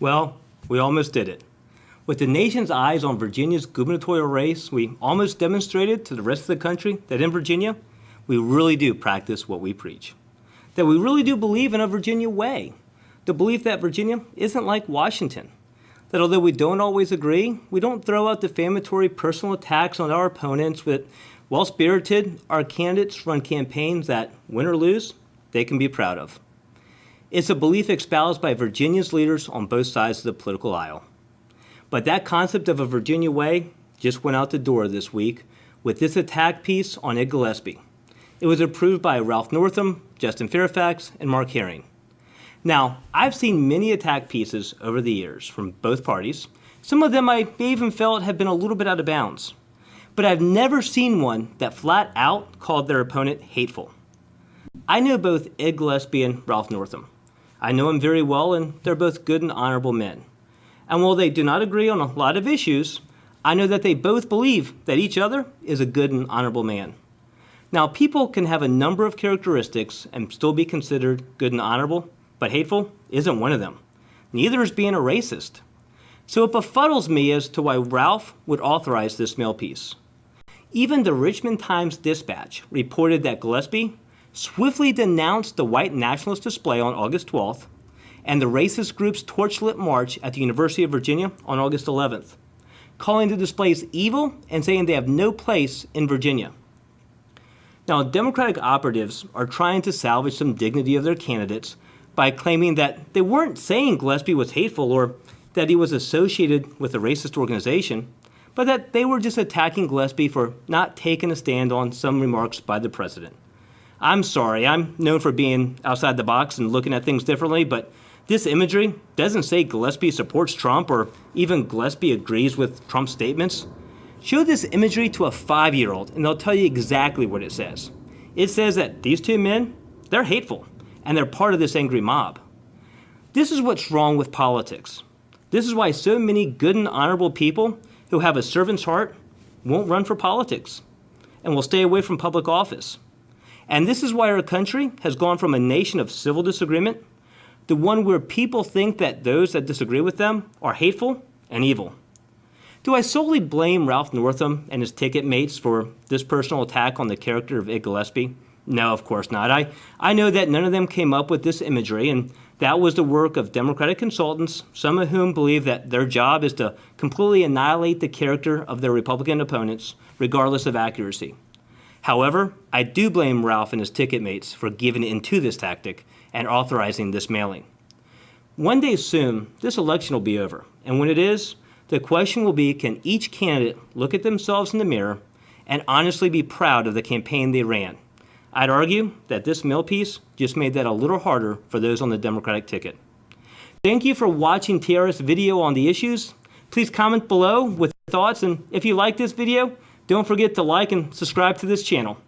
Well, we almost did it. With the nation's eyes on Virginia's gubernatorial race, we almost demonstrated to the rest of the country that in Virginia, we really do practice what we preach. That we really do believe in a Virginia way. The belief that Virginia isn't like Washington. That although we don't always agree, we don't throw out defamatory personal attacks on our opponents, but well-spirited, our candidates run campaigns that, win or lose, they can be proud of. It's a belief espoused by Virginia's leaders on both sides of the political aisle. But that concept of a Virginia way just went out the door this week with this attack piece on Ed Gillespie. It was approved by Ralph Northam, Justin Fairfax, and Mark Herring. Now, I've seen many attack pieces over the years from both parties. Some of them I even felt have been a little bit out of bounds. But I've never seen one that flat out called their opponent hateful. I know both Ed Gillespie and Ralph Northam. I know them very well, and they're both good and honorable men. And while they do not agree on a lot of issues, I know that they both believe that each other is a good and honorable man. Now, people can have a number of characteristics and still be considered good and honorable, but hateful isn't one of them. Neither is being a racist. So it befuddles me as to why Ralph would authorize this mail piece. Even the Richmond Times-Dispatch reported that Gillespie swiftly denounced the white nationalist display on August 12th and the racist group's torchlit march at the University of Virginia on August 11th, calling the displays evil and saying they have no place in Virginia. Now, Democratic operatives are trying to salvage some dignity of their candidates by claiming that they weren't saying Gillespie was hateful or that he was associated with a racist organization, but that they were just attacking Gillespie for not taking a stand on some remarks by the president. I'm sorry, I'm known for being outside the box and looking at things differently, but this imagery doesn't say Gillespie supports Trump or even Gillespie agrees with Trump's statements. Show this imagery to a 5-year-old and they'll tell you exactly what it says. It says that these two men, they're hateful and they're part of this angry mob. This is what's wrong with politics. This is why so many good and honorable people who have a servant's heart won't run for politics and will stay away from public office. And this is why our country has gone from a nation of civil disagreement to one where people think that those that disagree with them are hateful and evil. Do I solely blame Ralph Northam and his ticket mates for this personal attack on the character of Ed Gillespie? No, of course not. I know that none of them came up with this imagery, and that was the work of Democratic consultants, some of whom believe that their job is to completely annihilate the character of their Republican opponents, regardless of accuracy. However, I do blame Ralph and his ticket mates for giving into this tactic and authorizing this mailing. One day soon, this election will be over, and when it is, the question will be, can each candidate look at themselves in the mirror and honestly be proud of the campaign they ran? I'd argue that this mail piece just made that a little harder for those on the Democratic ticket. Thank you for watching TRS video on the issues. Please comment below with your thoughts, and if you like this video, don't forget to like and subscribe to this channel.